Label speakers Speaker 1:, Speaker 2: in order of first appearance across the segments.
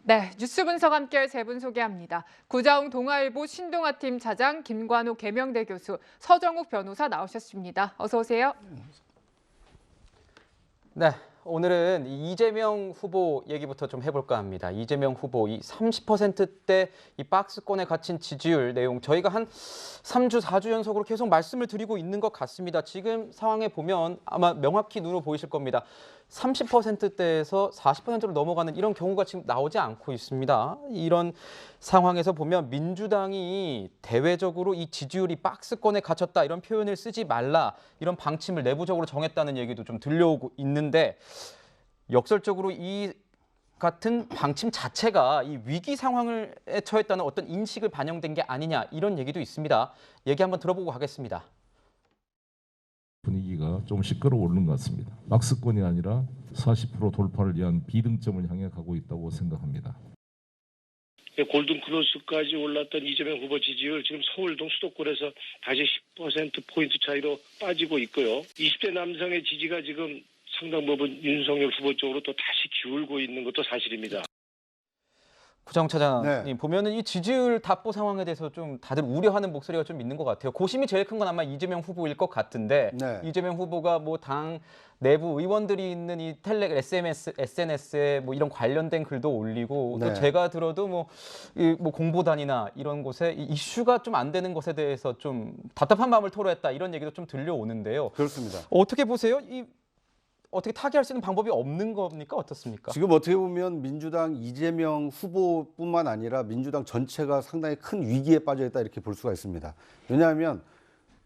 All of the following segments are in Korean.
Speaker 1: 네, 뉴스 분석 함께할 세 분 소개합니다. 구자웅 동아일보 신동아팀 차장 김관우 계명대 교수, 서정욱 변호사 나오셨습니다. 어서 오세요.
Speaker 2: 네, 오늘은 이재명 후보 얘기부터 좀 해볼까 합니다. 이재명 후보 이 30%대 이 박스권에 갇힌 지지율 내용 저희가 한 3주, 4주 연속으로 계속 말씀을 드리고 있는 것 같습니다. 지금 상황에 보면 아마 명확히 눈으로 보이실 겁니다. 30%대에서 40%로 넘어가는 이런 경우가 지금 나오지 않고 있습니다. 이런 상황에서 보면 민주당이 대외적으로 이 지지율이 박스권에 갇혔다 이런 표현을 쓰지 말라 이런 방침을 내부적으로 정했다는 얘기도 좀 들려오고 있는데 역설적으로 이 같은 방침 자체가 이 위기 상황에 처했다는 어떤 인식을 반영된 게 아니냐 이런 얘기도 있습니다. 얘기 한번 들어보고 가겠습니다.
Speaker 3: 분위기가 좀 시끄러워오르는 것 같습니다. 박스권이 아니라 40% 돌파를 위한 비등점을 향해 가고 있다고 생각합니다.
Speaker 4: 골든크로스까지 올랐던 이재명 후보 지지율 지금 서울동 수도권에서 다시 10%포인트 차이로 빠지고 있고요. 20대 남성의 지지가 지금 상당 부분 윤석열 후보 쪽으로 또 다시 기울고 있는 것도 사실입니다.
Speaker 2: 구정 차장님 보면은 이 지지율 답보 상황에 대해서 좀 다들 우려하는 목소리가 좀 있는 것 같아요. 고심이 제일 큰 건 아마 이재명 후보일 것 같은데 이재명 후보가 뭐 당 내부 의원들이 있는 이 SNS에 뭐 이런 관련된 글도 올리고 또 제가 들어도 뭐 공보단이나 이런 곳에 이 이슈가 좀 안 되는 것에 대해서 좀 답답한 마음을 토로했다 이런 얘기도 좀 들려오는데요.
Speaker 5: 그렇습니다.
Speaker 2: 어떻게 보세요? 어떻게 타개할 수 있는 방법이 없는 겁니까? 어떻습니까?
Speaker 5: 지금 어떻게 보면 민주당 이재명 후보뿐만 아니라 민주당 전체가 상당히 큰 위기에 빠져 있다 이렇게 볼 수가 있습니다. 왜냐하면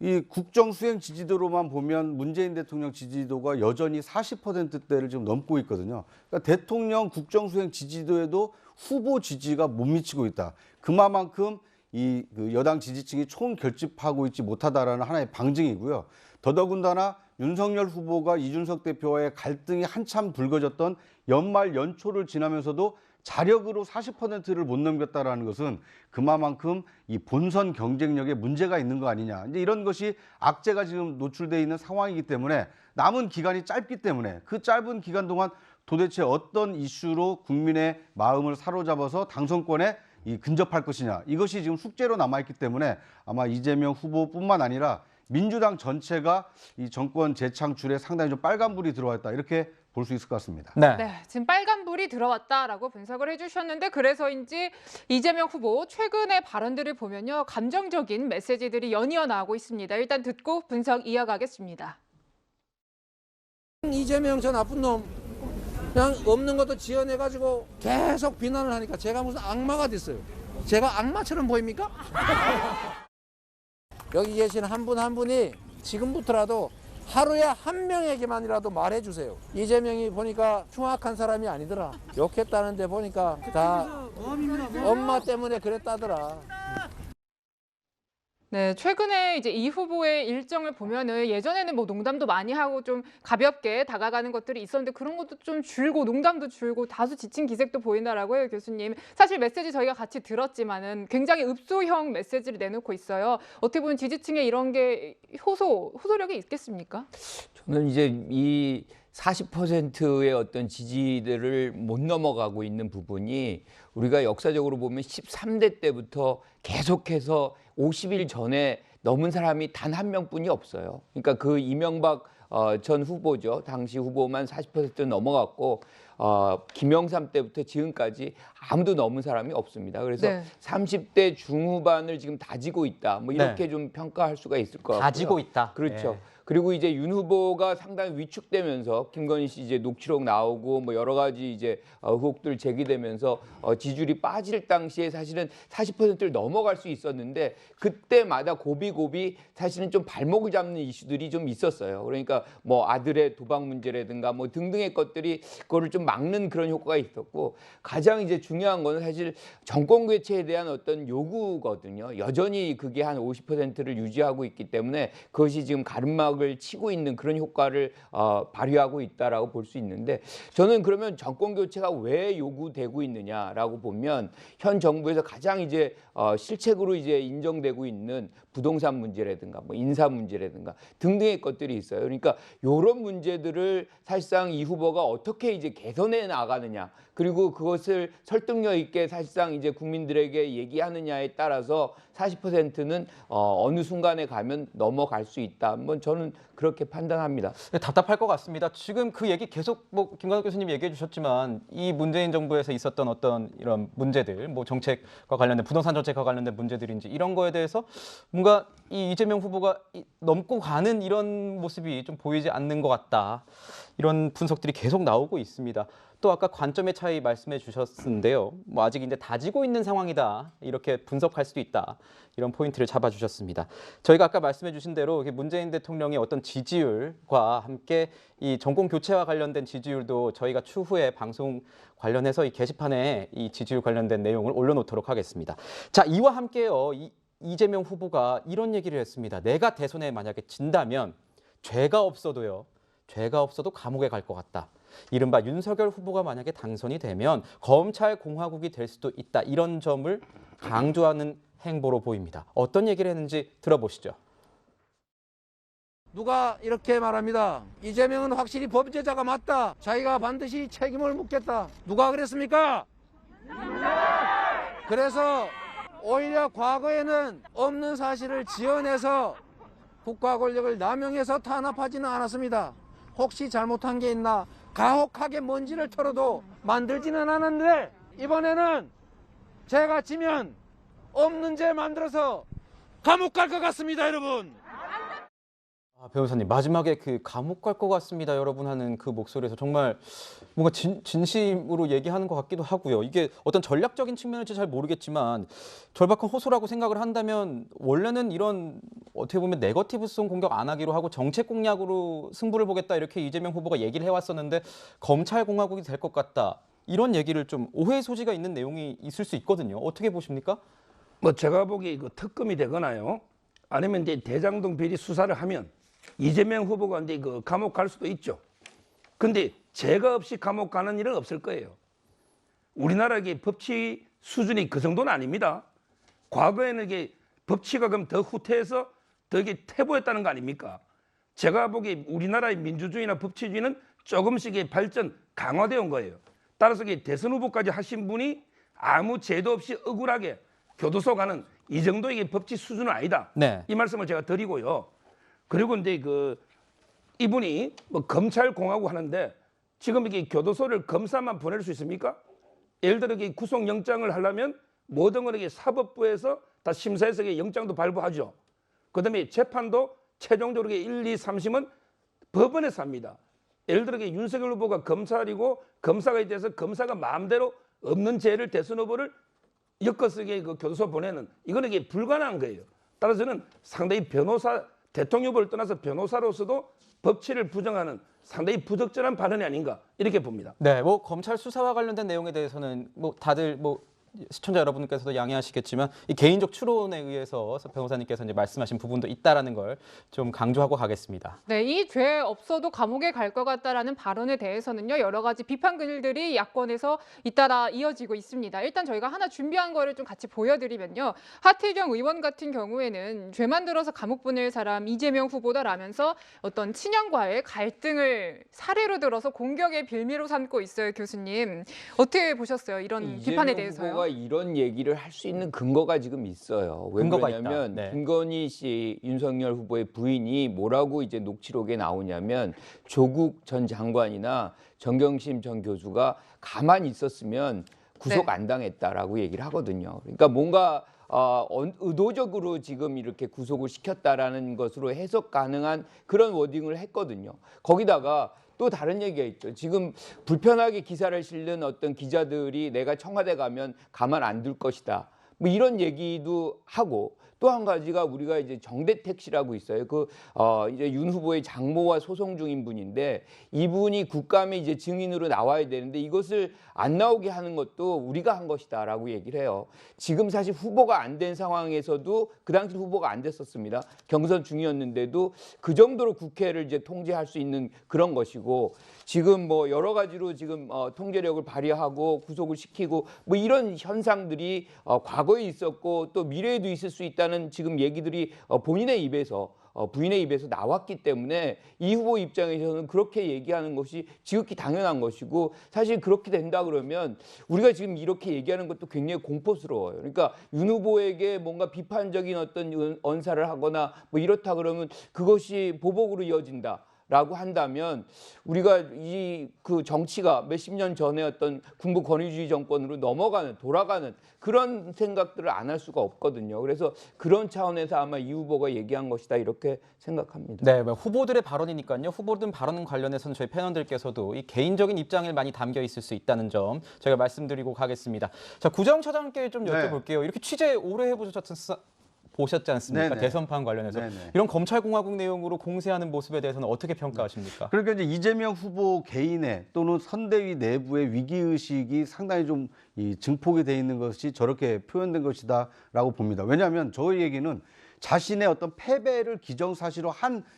Speaker 5: 이 국정 수행 지지도로만 보면 문재인 대통령 지지도가 여전히 40%대를 지금 넘고 있거든요. 그러니까 대통령 국정 수행 지지도에도 후보 지지가 못 미치고 있다. 그만큼 이 여당 지지층이 총결집하고 있지 못하다라는 하나의 방증이고요. 더더군다나 윤석열 후보가 이준석 대표와의 갈등이 한참 불거졌던 연말 연초를 지나면서도 자력으로 40%를 못 넘겼다라는 것은 그만큼 이 본선 경쟁력에 문제가 있는 거 아니냐. 이제 이런 것이 악재가 지금 노출되어 있는 상황이기 때문에 남은 기간이 짧기 때문에 그 짧은 기간 동안 도대체 어떤 이슈로 국민의 마음을 사로잡아서 당선권에 근접할 것이냐. 이것이 지금 숙제로 남아있기 때문에 아마 이재명 후보뿐만 아니라 민주당 전체가 이 정권 재창출에 상당히 좀 빨간불이 들어왔다 이렇게 볼 수 있을 것 같습니다.
Speaker 1: 네, 지금 빨간불이 들어왔다라고 분석을 해주셨는데 그래서인지 이재명 후보 최근의 발언들을 보면요. 감정적인 메시지들이 연이어 나오고 있습니다. 일단 듣고 분석 이어가겠습니다.
Speaker 6: 이재명 저 나쁜 놈 그냥 없는 것도 지어내가지고 계속 비난을 하니까 제가 무슨 악마가 됐어요. 제가 악마처럼 보입니까? 여기 계신 한 분 한 분이 지금부터라도 하루에 한 명에게만이라도 말해주세요. 이재명이 보니까 흉악한 사람이 아니더라. 욕했다는데 보니까 다 엄마 때문에 그랬다더라.
Speaker 1: 네, 최근에 이제 이 후보의 일정을 보면은 예전에는 뭐 농담도 많이 하고 좀 가볍게 다가가는 것들이 있었는데 그런 것도 좀 줄고 농담도 줄고 다소 지친 기색도 보인다라고 해요, 교수님. 사실 메시지 저희가 같이 들었지만은 굉장히 읍소형 메시지를 내놓고 있어요. 어떻게 보면 지지층에 이런 게 호소력이 있겠습니까?
Speaker 7: 저는 이제 이 40%의 어떤 지지들을 못 넘어가고 있는 부분이 우리가 역사적으로 보면 13대 때부터 계속해서 50일 전에 넘은 사람이 단 한 명뿐이 없어요. 그러니까 그 이명박 전 후보죠. 당시 후보만 40% 넘어갔고 김영삼 때부터 지금까지 아무도 넘은 사람이 없습니다. 그래서 30대 중후반을 지금 다지고 있다. 뭐 이렇게 좀 평가할 수가 있을 것 같고요.
Speaker 2: 다지고 있다.
Speaker 7: 그렇죠. 그리고 이제 윤 후보가 상당히 위축되면서 김건희 씨 이제 녹취록 나오고 뭐 여러 가지 이제 의혹들 제기되면서 지지율이 빠질 당시에 사실은 40%를 넘어갈 수 있었는데 그때마다 고비고비 사실은 좀 발목을 잡는 이슈들이 좀 있었어요. 그러니까 뭐 아들의 도박 문제라든가 뭐 등등의 것들이 그거를 좀 막는 그런 효과가 있었고 가장 이제 중요한 건 사실 정권 교체에 대한 어떤 요구거든요. 여전히 그게 한 50%를 유지하고 있기 때문에 그것이 지금 가름막을 치고 있는 그런 효과를 발휘하고 있다라고 볼 수 있는데 저는 그러면 정권 교체가 왜 요구되고 있느냐라고 보면 현 정부에서 가장 이제 실책으로 이제 인정되고 있는 부동산 문제라든가 뭐 인사 문제라든가 등등의 것들이 있어요. 그러니까 이런 문제들을 사실상 이 후보가 어떻게 이제 개선해 나가느냐 그리고 그것을 설득력 있게 사실상 이제 국민들에게 얘기하느냐에 따라서 40%는 어느 순간에 가면 넘어갈 수 있다. 한번 저는 그렇게 판단합니다.
Speaker 2: 답답할 것 같습니다. 지금 그 얘기 계속 뭐 김광석 교수님 얘기해 주셨지만 이 문재인 정부에서 있었던 어떤 이런 문제들, 뭐 정책과 관련된 부동산 정책과 관련된 문제들인지 이런 거에 대해서 뭔가 이 이재명 후보가 넘고 가는 이런 모습이 좀 보이지 않는 것 같다. 이런 분석들이 계속 나오고 있습니다. 또 아까 관점의 차이 말씀해 주셨는데요. 뭐 아직 이제 다지고 있는 상황이다. 이렇게 분석할 수도 있다. 이런 포인트를 잡아주셨습니다. 저희가 아까 말씀해 주신 대로 문재인 대통령의 어떤 지지율과 함께 이 정권 교체와 관련된 지지율도 저희가 추후에 방송 관련해서 이 게시판에 이 지지율 관련된 내용을 올려놓도록 하겠습니다. 자, 이와 함께요. 이재명 후보가 이런 얘기를 했습니다. 내가 대선에 만약에 진다면 죄가 없어도 감옥에 갈 것 같다. 이른바 윤석열 후보가 만약에 당선이 되면 검찰 공화국이 될 수도 있다. 이런 점을 강조하는 행보로 보입니다. 어떤 얘기를 했는지 들어보시죠.
Speaker 6: 누가 이렇게 말합니다. 이재명은 확실히 범죄자가 맞다. 자기가 반드시 책임을 묻겠다. 누가 그랬습니까? 그래서 오히려 과거에는 없는 사실을 지어내서 국가 권력을 남용해서 탄압하지는 않았습니다. 혹시 잘못한 게 있나 가혹하게 먼지를 털어도 만들지는 않았는데 이번에는 제가 지면 없는 죄 만들어서 감옥 갈 것 같습니다, 여러분.
Speaker 2: 변호사님, 마지막에 그 감옥 갈 것 같습니다, 여러분 하는 그 목소리에서 정말 뭔가 진심으로 얘기하는 것 같기도 하고요. 이게 어떤 전략적인 측면일지 잘 모르겠지만 절박한 호소라고 생각을 한다면 원래는 이런 어떻게 보면 네거티브성 공격 안 하기로 하고 정책 공약으로 승부를 보겠다 이렇게 이재명 후보가 얘기를 해왔었는데 검찰 공화국이 될 것 같다. 이런 얘기를 좀 오해의 소지가 있는 내용이 있을 수 있거든요. 어떻게 보십니까?
Speaker 8: 뭐 제가 보기에 이거 특검이 되거나요. 아니면 이제 대장동 비리 수사를 하면 이재명 후보가 이제 그 감옥 갈 수도 있죠. 근데 죄가 없이 감옥 가는 일은 없을 거예요. 우리나라의 법치 수준이 그 정도는 아닙니다. 과거에는 이게 법치가 그럼 더 후퇴해서 더 이게 퇴보했다는 거 아닙니까? 제가 보기에 우리나라의 민주주의나 법치주의는 조금씩 발전 강화되어 온 거예요. 따라서 대선 후보까지 하신 분이 아무 죄도 없이 억울하게 교도소 가는 이 정도의 법치 수준은 아니다.
Speaker 2: 네.
Speaker 8: 이 말씀을 제가 드리고요. 그리고 이제 이분이 뭐 검찰 공화국 하는데 지금 이게 교도소를 검사만 보낼 수 있습니까? 예를 들어 구속영장을 하려면 모든 걸 사법부에서 다 심사해서 영장도 발부하죠. 그다음에 재판도 최종적으로 1, 2, 3심은 법원에서 합니다. 예를 들어 윤석열 후보가 검찰이고 검사가 돼서 검사가 마음대로 없는 죄를 대선 후보를 엮어서 그 교도소 보내는 이거는 이게 불가능한 거예요. 따라서 저는 상당히 대통령 후보를 떠나서 변호사로서도 법치를 부정하는 상당히 부적절한 발언이 아닌가 이렇게 봅니다.
Speaker 2: 네, 뭐 검찰 수사와 관련된 내용에 대해서는 뭐 다들 뭐 시청자 여러분께서도 양해하시겠지만 이 개인적 추론에 의해서 변호사님께서 이제 말씀하신 부분도 있다라는 걸 좀 강조하고 가겠습니다.
Speaker 1: 네, 이 죄 없어도 감옥에 갈 것 같다라는 발언에 대해서는요, 여러 가지 비판 글들이 야권에서 잇따라 이어지고 있습니다. 일단 저희가 하나 준비한 거를 좀 같이 보여드리면요. 하태경 의원 같은 경우에는 죄만 들어서 감옥 보낼 사람 이재명 후보다라면서 어떤 친형과의 갈등을 사례로 들어서 공격의 빌미로 삼고 있어요, 교수님. 어떻게 보셨어요, 이런 비판에 대해서요?
Speaker 7: 후보가 이런 얘기를 할 수 있는 근거가 지금 있어요. 왜
Speaker 2: 근거가
Speaker 7: 그러냐면
Speaker 2: 있다. 네.
Speaker 7: 김건희 씨, 윤석열 후보의 부인이 뭐라고 이제 녹취록에 나오냐면 조국 전 장관이나 정경심 전 교수가 가만히 있었으면 구속 안 당했다라고 얘기를 하거든요. 그러니까 뭔가 의도적으로 지금 이렇게 구속을 시켰다라는 것으로 해석 가능한 그런 워딩을 했거든요. 거기다가 또 다른 얘기가 있죠. 지금 불편하게 기사를 실는 어떤 기자들이 내가 청와대 가면 가만 안 둘 것이다. 뭐 이런 얘기도 하고 또 한 가지가 우리가 이제 정대택 씨라고 있어요. 이제 윤 후보의 장모와 소송 중인 분인데 이분이 국감에 이제 증인으로 나와야 되는데 이것을 안 나오게 하는 것도 우리가 한 것이다라고 얘기를 해요. 지금 사실 후보가 안 된 상황에서도 그 당시 후보가 안 됐었습니다. 경선 중이었는데도 그 정도로 국회를 이제 통제할 수 있는 그런 것이고 지금 뭐 여러 가지로 지금 통제력을 발휘하고 구속을 시키고 뭐 이런 현상들이 과거에 있었고 또 미래에도 있을 수 있다는 지금 얘기들이 본인의 입에서 부인의 입에서 나왔기 때문에 이 후보 입장에서는 그렇게 얘기하는 것이 지극히 당연한 것이고 사실 그렇게 된다 그러면 우리가 지금 이렇게 얘기하는 것도 굉장히 공포스러워요. 그러니까 윤 후보에게 뭔가 비판적인 어떤 언사를 하거나 뭐 이렇다 그러면 그것이 보복으로 이어진다. 라고 한다면 우리가 이 그 정치가 몇십 년 전에 어떤 군부 권위주의 정권으로 돌아가는 그런 생각들을 안 할 수가 없거든요. 그래서 그런 차원에서 아마 이 후보가 얘기한 것이다 이렇게 생각합니다.
Speaker 2: 네, 뭐 후보들의 발언이니까요. 후보들 발언 관련해서는 저희 패널들께서도 이 개인적인 입장이 많이 담겨 있을 수 있다는 점 제가 말씀드리고 가겠습니다. 자, 구정처장께 좀 여쭤볼게요. 이렇게 취재 오래 보셨지 않습니까?
Speaker 5: 네네.
Speaker 2: 대선판 관련해서
Speaker 5: 네네.
Speaker 2: 이런 검찰공화국 내용으로 공세하는 모습에 대해서는 어떻게 평가하십니까?
Speaker 5: 그러니까 이제 이재명 후보 개인의 또는 선대위 내부의 위기의식이 상당히 좀 증폭이 돼 있는 것이 저렇게 표현된 것이다라고 봅니다. 왜냐하면 저의 얘기는 자신의 어떤 패배를 기정사실로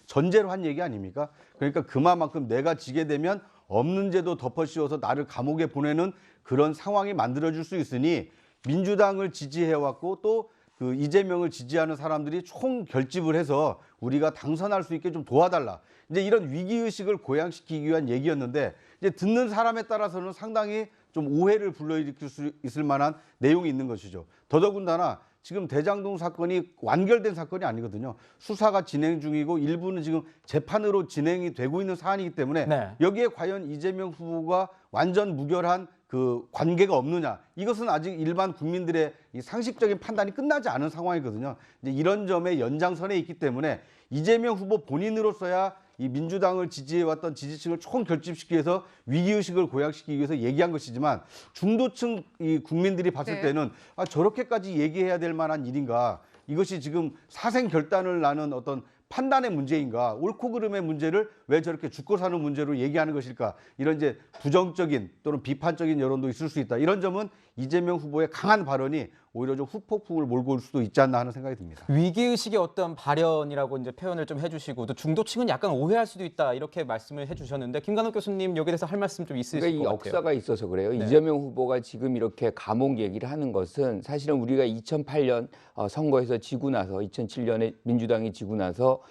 Speaker 5: 전제로 한 얘기 아닙니까? 그러니까 그만큼 내가 지게 되면 없는 죄도 덮어씌워서 나를 감옥에 보내는 그런 상황이 만들어질 수 있으니 민주당을 지지해왔고 또 그 이재명을 지지하는 사람들이 총 결집을 해서 우리가 당선할 수 있게 좀 도와달라. 이제 이런 위기의식을 고양시키기 위한 얘기였는데 이제 듣는 사람에 따라서는 상당히 좀 오해를 불러일으킬 수 있을 만한 내용이 있는 것이죠. 더더군다나 지금 대장동 사건이 완결된 사건이 아니거든요. 수사가 진행 중이고 일부는 지금 재판으로 진행이 되고 있는 사안이기 때문에
Speaker 2: 네.
Speaker 5: 여기에 과연 이재명 후보가 완전 무결한 그 관계가 없느냐, 이것은 아직 일반 국민들의 이 상식적인 판단이 끝나지 않은 상황이거든요. 이제 이런 점의 연장선에 있기 때문에 이재명 후보 본인으로서야 이 민주당을 지지해왔던 지지층을 총 결집시키기 위해서 위기의식을 고양시키기 위해서 얘기한 것이지만 중도층 이 국민들이 봤을 때는 저렇게까지 얘기해야 될 만한 일인가, 이것이 지금 사생결단을 나는 어떤 판단의 문제인가, 옳고 그름의 문제를 왜 저렇게 죽고 사는 문제로 얘기하는 것일까, 이런 이제 부정적인 또는 비판적인 여론도 있을 수 있다. 이런 점은 이재명 후보의 강한 발언이 오히려 좀 후폭풍을 몰고 올 수도 있지 않나 하는 생각이 듭니다.
Speaker 2: 위기의식의 어떤 발현이라고 이제 표현을 좀 해주시고 또 중도층은 약간 오해할 수도 있다 이렇게 말씀을 해주셨는데 김관욱 교수님 여기에 대해서 할 말씀 좀 있으실
Speaker 7: 그러니까 이
Speaker 2: 것 같아요.
Speaker 7: 역사가 있어서 그래요.
Speaker 2: 네.
Speaker 7: 이재명 후보가 지금 이렇게 감옥 얘기를 하는 것은 사실은 우리가 2008년 선거에서 지고 나서 2007년에 민주당이 지고 나서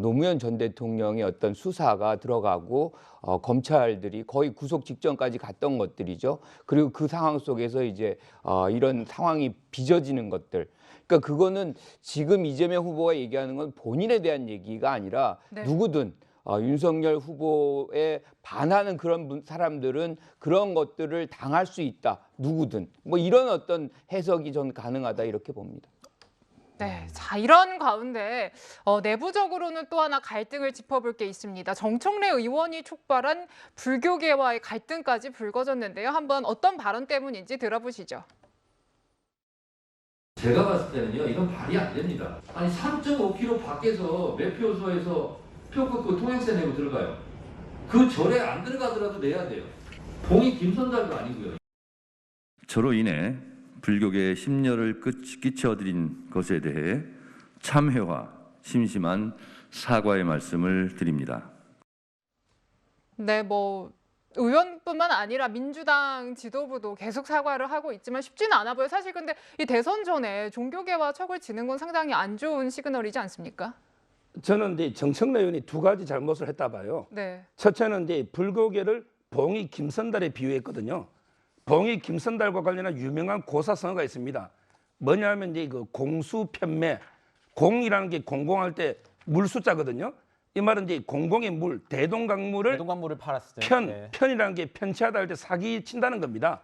Speaker 7: 노무현 전 대통령의 어떤 수사가 들어가고 검찰들이 거의 구속 직전까지 갔던 것들이죠. 그리고 그 상황 속에서 이제 이런 상황이 빚어지는 것들. 그러니까 그거는 지금 이재명 후보가 얘기하는 건 본인에 대한 얘기가 아니라 누구든 윤석열 후보에 반하는 그런 사람들은 그런 것들을 당할 수 있다. 누구든. 뭐 이런 어떤 해석이 전 가능하다 이렇게 봅니다.
Speaker 1: 네, 자 이런 가운데 내부적으로는 또 하나 갈등을 짚어볼 게 있습니다. 정청래 의원이 촉발한 불교계와의 갈등까지 불거졌는데요. 한번 어떤 발언 때문인지 들어보시죠.
Speaker 9: 제가 봤을 때는요, 이건 말이 안 됩니다. 아니 3.5km 밖에서 매표소에서 표 끊고 통행세 내고 들어가요. 그 절에 안 들어가더라도 내야 돼요. 봉이 김선달도 아니고요.
Speaker 10: 저로 인해 불교계의 심려를 끼쳐드린 것에 대해 참회와 심심한 사과의 말씀을 드립니다.
Speaker 1: 네, 뭐 의원뿐만 아니라 민주당 지도부도 계속 사과를 하고 있지만 쉽지는 않아 보여요. 사실 근데 이 대선 전에 종교계와 척을 지는 건 상당히 안 좋은 시그널이지 않습니까?
Speaker 8: 저는 이제 정청래 의원이 두 가지 잘못을 했다 봐요.
Speaker 1: 네.
Speaker 8: 첫째는 이제 불교계를 봉이 김선달에 비유했거든요. 봉이 김선달과 관련한 유명한 고사성어가 있습니다. 뭐냐면 이제 그 공수편매, 공이라는 게 공공할 때 물 숫자거든요. 이 말은 이제 공공의 물, 대동강물을
Speaker 2: 팔았을 때
Speaker 8: 편이라는 게 편취하다 할 때 사기 친다는 겁니다.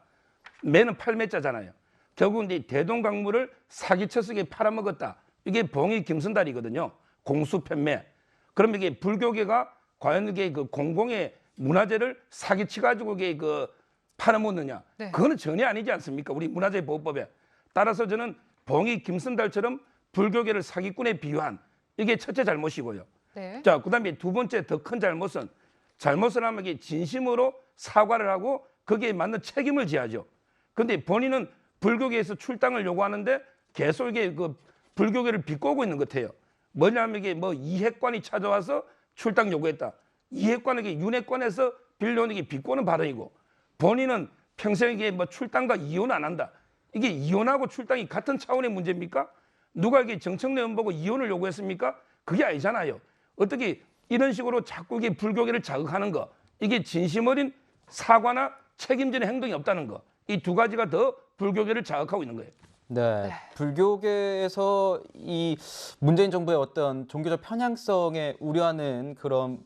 Speaker 8: 매는 팔매자잖아요. 결국 이제 대동강물을 사기쳐서 팔아먹었다. 이게 봉이 김선달이거든요. 공수편매. 그러면 이게 불교계가 과연 이게 그 공공의 문화재를 사기치가지고 이게 그 팔아먹느냐?
Speaker 1: 네.
Speaker 8: 그거는 전혀 아니지 않습니까? 우리 문화재 보호법에. 따라서 저는 봉이 김선달처럼 불교계를 사기꾼에 비유한 이게 첫째 잘못이고요.
Speaker 1: 네.
Speaker 8: 자, 그다음에 두 번째 더 큰 잘못을 하면 이게 진심으로 사과를 하고 거기에 맞는 책임을 져야죠. 근데 본인은 불교계에서 출당을 요구하는데 계속 이게 그 불교계를 비꼬고 있는 것 같아요. 뭐냐면 이게 뭐 이핵관이 찾아와서 출당 요구했다. 이핵관에게 윤핵관에서 빌려온 게 비꼬는 발언이고 본인은 평생에 뭐 출당과 이혼 안 한다. 이게 이혼하고 출당이 같은 차원의 문제입니까? 누가 이게 정청래 의원 보고 이혼을 요구했습니까? 그게 아니잖아요. 어떻게 이런 식으로 자꾸 이게 불교계를 자극하는 거, 이게 진심 어린 사과나 책임지는 행동이 없다는 거, 이 두 가지가 더 불교계를 자극하고 있는 거예요.
Speaker 2: 네, 불교계에서 이 문재인 정부의 어떤 종교적 편향성에 우려하는 그런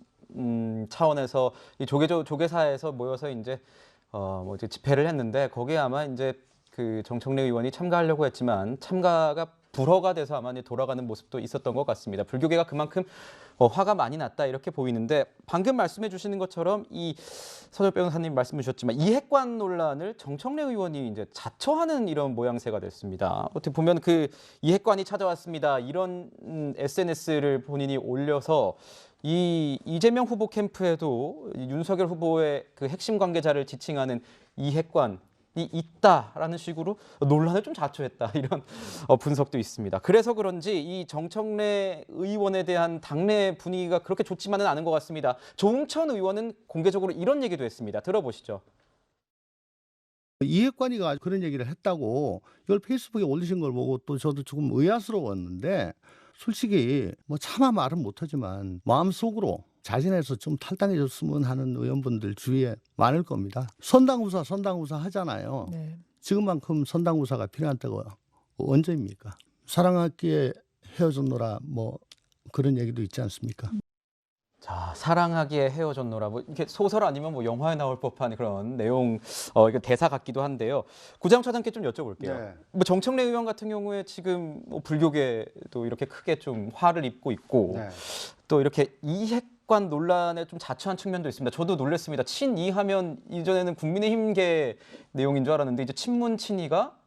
Speaker 2: 차원에서 이 조계사에서 모여서 이제 이제 집회를 했는데 거기에 아마 이제 그 정청래 의원이 참가하려고 했지만 참가가 불허가 돼서 아마 이제 돌아가는 모습도 있었던 것 같습니다. 불교계가 그만큼 화가 많이 났다 이렇게 보이는데 방금 말씀해 주시는 것처럼 이 서절 변호사님 말씀해 주셨지만 이핵관 논란을 정청래 의원이 이제 자처하는 이런 모양새가 됐습니다. 어떻게 보면 그 이핵관이 찾아왔습니다. 이런 SNS를 본인이 올려서 이 이재명 후보 캠프에도 윤석열 후보의 그 핵심 관계자를 지칭하는 이핵관이 있다라는 식으로 논란을 좀 자초했다 이런 분석도 있습니다. 그래서 그런지 이 정청래 의원에 대한 당내 분위기가 그렇게 좋지만은 않은 것 같습니다. 조응천 의원은 공개적으로 이런 얘기도 했습니다. 들어보시죠.
Speaker 11: 이핵관이가 그런 얘기를 했다고 이걸 페이스북에 올리신 걸 보고 또 저도 조금 의아스러웠는데 솔직히 뭐 차마 말은 못하지만 마음속으로 자진해서 좀 탈당해줬으면 하는 의원분들 주위에 많을 겁니다. 선당우사 하잖아요.
Speaker 1: 네.
Speaker 11: 지금만큼 선당우사가 필요한 때가 언제입니까? 사랑하기에 헤어졌노라 뭐 그런 얘기도 있지 않습니까?
Speaker 2: 자, 사랑하기에 헤어졌노라. 뭐 이렇게 소설 아니면 뭐 영화에 나올 법한 그런 내용, 이거 대사 같기도 한데요. 구장 차장께 좀 여쭤볼게요.
Speaker 5: 네.
Speaker 2: 뭐 정청래 의원 같은 경우에 지금 뭐 불교계도 이렇게 크게 좀 화를 입고 있고
Speaker 5: 네.
Speaker 2: 또 이렇게 이핵관 논란에 좀 자초한 측면도 있습니다. 저도 놀랐습니다. 친이하면 이전에는 국민의힘계 내용인 줄 알았는데 이제 친문 친이가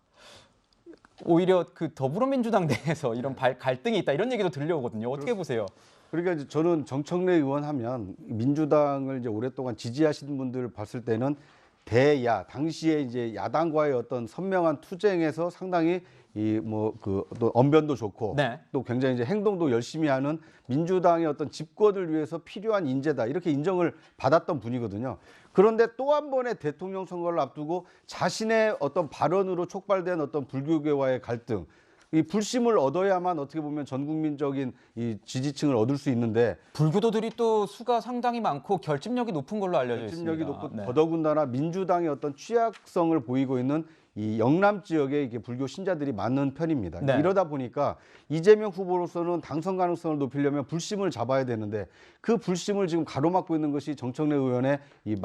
Speaker 2: 오히려 그 더불어민주당 내에서 이런 갈등이 있다 이런 얘기도 들려오거든요. 어떻게 보세요?
Speaker 5: 그러니까 이제 저는 정청래 의원 하면 민주당을 이제 오랫동안 지지하시는 분들을 봤을 때는 대야 당시에 이제 야당과의 어떤 선명한 투쟁에서 상당히 이 뭐 그 또 언변도 좋고
Speaker 2: 네.
Speaker 5: 또 굉장히 이제 행동도 열심히 하는 민주당의 어떤 집권을 위해서 필요한 인재다 이렇게 인정을 받았던 분이거든요. 그런데 또 한 번의 대통령 선거를 앞두고 자신의 어떤 발언으로 촉발된 어떤 불교계와의 갈등, 이 불심을 얻어야만 어떻게 보면 전 국민적인 이 지지층을 얻을 수 있는데
Speaker 2: 불교도들이 또 수가 상당히 많고 결집력이 높은 걸로 알려져
Speaker 5: 결집력이
Speaker 2: 있습니다.
Speaker 5: 높고
Speaker 2: 네.
Speaker 5: 더더군다나 민주당의 어떤 취약성을 보이고 있는 이 영남 지역에 이게 불교 신자들이 많은 편입니다.
Speaker 2: 네.
Speaker 5: 이러다 보니까 이재명 후보로서는 당선 가능성을 높이려면 불심을 잡아야 되는데 그 불심을 지금 가로막고 있는 것이 정청래 의원의 이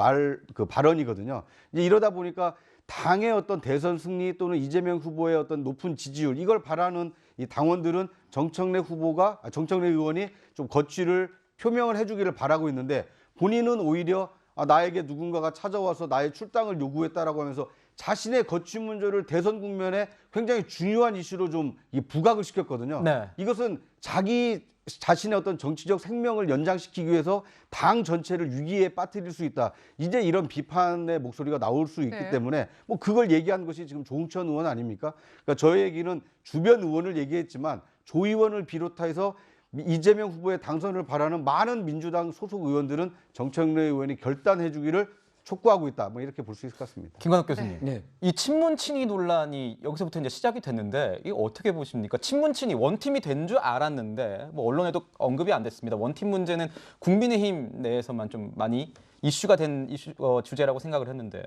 Speaker 5: 발언이거든요. 이제 이러다 보니까 당의 어떤 대선 승리 또는 이재명 후보의 어떤 높은 지지율 이걸 바라는 이 당원들은 정청래 의원이 좀 거취를 표명을 해주기를 바라고 있는데 본인은 오히려 나에게 누군가가 찾아와서 나의 출당을 요구했다라고 하면서 자신의 거취 문제를 대선 국면에 굉장히 중요한 이슈로 좀 부각을 시켰거든요.
Speaker 2: 네.
Speaker 5: 이것은 자신의 어떤 정치적 생명을 연장시키기 위해서 당 전체를 위기에 빠뜨릴 수 있다. 이제 이런 비판의 목소리가 나올 수 있기
Speaker 1: 네.
Speaker 5: 때문에 뭐 그걸 얘기한 것이 지금 조응천 의원 아닙니까? 그러니까 저의 얘기는 주변 의원을 얘기했지만 조 의원을 비롯해서 이재명 후보의 당선을 바라는 많은 민주당 소속 의원들은 정청래 의원이 결단해 주기를 촉구하고 있다. 뭐 이렇게 볼 수 있을 것 같습니다.
Speaker 2: 김관욱 교수님,
Speaker 7: 네.
Speaker 2: 이 친문 친이 논란이 여기서부터 이제 시작이 됐는데 이거 어떻게 보십니까? 친문 친이 원팀이 된 줄 알았는데 뭐 언론에도 언급이 안 됐습니다. 원팀 문제는 국민의힘 내에서만 좀 많이 이슈가 된 주제라고 생각을 했는데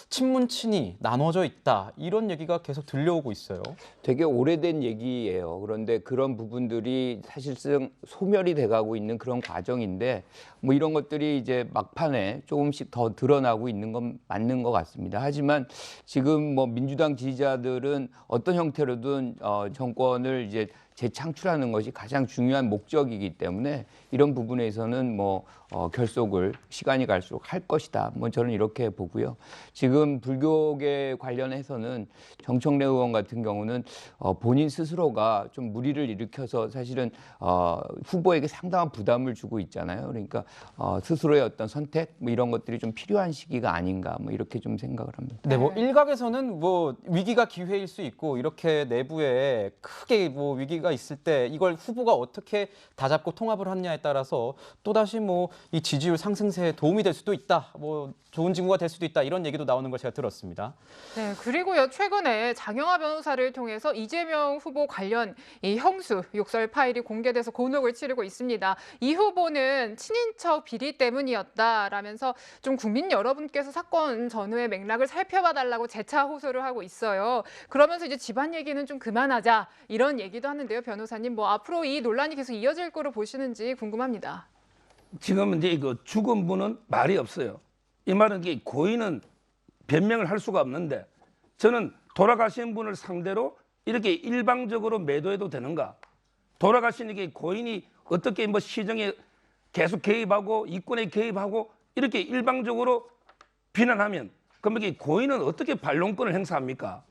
Speaker 2: 친문 친이 나눠져 있다 이런 얘기가 계속 들려오고 있어요.
Speaker 7: 되게 오래된 얘기예요. 그런데 그런 부분들이 사실상 소멸이 돼가고 있는 그런 과정인데 뭐 이런 것들이 이제 막판에 조금씩 더 드러나고 있는 건 맞는 것 같습니다. 하지만 지금 뭐 민주당 지지자들은 어떤 형태로든 정권을 이제 재창출하는 것이 가장 중요한 목적이기 때문에 이런 부분에서는 뭐 결속을 시간이 갈수록 할 것이다. 뭐 저는 이렇게 보고요. 지금 불교계 관련해서는 정청래 의원 같은 경우는 본인 스스로가 좀 무리를 일으켜서 사실은 후보에게 상당한 부담을 주고 있잖아요. 그러니까 스스로의 어떤 선택 뭐 이런 것들이 좀 필요한 시기가 아닌가 뭐 이렇게 좀 생각을 합니다.
Speaker 2: 네, 뭐 일각에서는 뭐 위기가 기회일 수 있고 이렇게 내부에 크게 뭐 위기가 차이가 있을 때 이걸 후보가 어떻게 다잡고 통합을 하느냐에 따라서 또다시 뭐 이 지지율 상승세에 도움이 될 수도 있다. 뭐 좋은 징후가 될 수도 있다. 이런 얘기도 나오는 걸 제가 들었습니다.
Speaker 1: 네, 그리고요 최근에 장영하 변호사를 통해서 이재명 후보 관련 이 형수 욕설 파일이 공개돼서 곤혹을 치르고 있습니다. 이 후보는 친인척 비리 때문이었다라면서 좀 국민 여러분께서 사건 전후의 맥락을 살펴봐달라고 재차 호소를 하고 있어요. 그러면서 이제 집안 얘기는 좀 그만하자 이런 얘기도 하는데요, 변호사님 뭐 앞으로 이 논란이 계속 이어질 거로 보시는지 궁금합니다.
Speaker 8: 지금 이제 그 죽은 분은 말이 없어요. 이 말은 이게 고인은 변명을 할 수가 없는데 저는 돌아가신 분을 상대로 이렇게 일방적으로 매도해도 되는가? 돌아가신 이게 고인이 어떻게 뭐 시정에 계속 개입하고 이권에 개입하고 이렇게 일방적으로 비난하면 그럼 이게 고인은 어떻게 반론권을 행사합니까?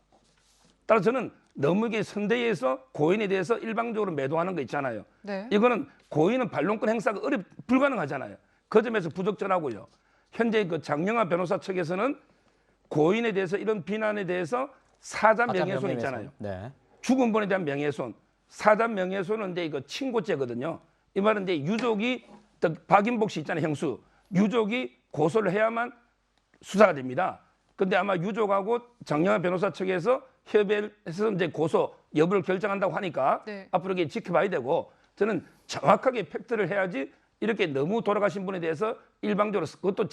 Speaker 8: 따라서 저는 너무 이게 선대위에서 고인에 대해서 일방적으로 매도하는 거 있잖아요.
Speaker 1: 네.
Speaker 8: 이거는 고인은 반론권 행사가 불가능하잖아요. 그 점에서 부적절하고요. 현재 그 장영하 변호사 측에서는 고인에 대해서 이런 비난에 대해서 사자 명예훼손 있잖아요.
Speaker 2: 네.
Speaker 8: 죽은 분에 대한 명예훼손. 사자 명예훼손은 이제 이거 친고죄거든요. 이 말은 이제 유족이 박인복 씨 있잖아요, 형수. 유족이 고소를 해야만 수사가 됩니다. 근데 아마 유족하고 장영하 변호사 측에서 협의해서 이제 고소 여부를 결정한다고 하니까
Speaker 1: 네.
Speaker 8: 앞으로 이게 지켜봐야 되고 저는 정확하게 팩트를 해야지 이렇게 너무 돌아가신 분에 대해서 일방적으로 그것도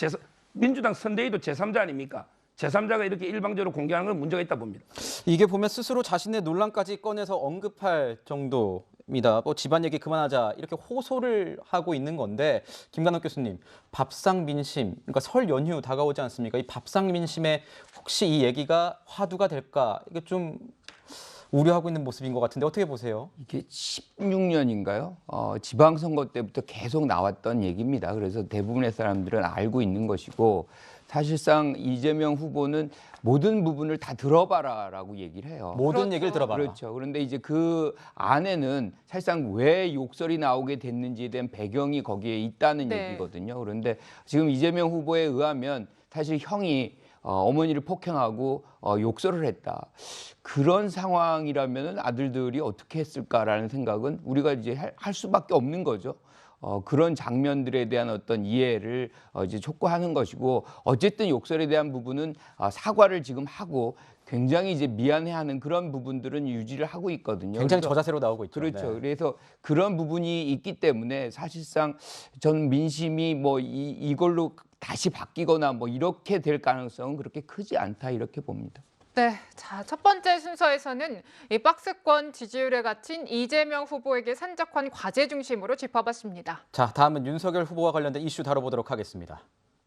Speaker 8: 민주당 선대위도 제3자 아닙니까? 제3자가 이렇게 일방적으로 공개하는 건 문제가 있다 봅니다.
Speaker 2: 이게 보면 스스로 자신의 논란까지 꺼내서 언급할 정도입니다. 뭐 집안 얘기 그만하자 이렇게 호소를 하고 있는 건데 김관옥 교수님, 밥상 민심, 그러니까 설 연휴 다가오지 않습니까? 이 밥상 민심에 혹시 이 얘기가 화두가 될까? 이게 좀 우려하고 있는 모습인 것 같은데 어떻게 보세요?
Speaker 7: 이게 16년인가요? 지방선거 때부터 계속 나왔던 얘기입니다. 그래서 대부분의 사람들은 알고 있는 것이고 사실상 이재명 후보는 모든 부분을 다 들어봐라라고 얘기를 해요.
Speaker 2: 모든
Speaker 1: 그렇죠.
Speaker 2: 얘기를 들어봐라.
Speaker 7: 그렇죠. 그런데 이제 그 안에는 사실상 왜 욕설이 나오게 됐는지에 대한 배경이 거기에 있다는
Speaker 1: 네.
Speaker 7: 얘기거든요. 그런데 지금 이재명 후보에 의하면 사실 형이 어머니를 폭행하고 욕설을 했다. 그런 상황이라면 아들들이 어떻게 했을까라는 생각은 우리가 이제 할 수밖에 없는 거죠. 그런 장면들에 대한 어떤 이해를 이제 촉구하는 것이고 어쨌든 욕설에 대한 부분은 사과를 지금 하고 굉장히 이제 미안해하는 그런 부분들은 유지를 하고 있거든요.
Speaker 2: 굉장히
Speaker 7: 그래서
Speaker 2: 저자세로 나오고 있죠.
Speaker 7: 그렇죠.
Speaker 2: 네.
Speaker 7: 그래서 그런 부분이 있기 때문에 사실상 전 민심이 뭐 이걸로 다시 바뀌거나 뭐 이렇게 될 가능성은 그렇게 크지 않다 이렇게 봅니다.
Speaker 1: 네, 자, 첫 번째 순서에서는 이 박스권 지지율에 갇힌 이재명 후보에게 산적한 과제 중심으로 짚어봤습니다.
Speaker 2: 자, 다음은 윤석열 후보와 관련된 이슈 다뤄보도록 하겠습니다.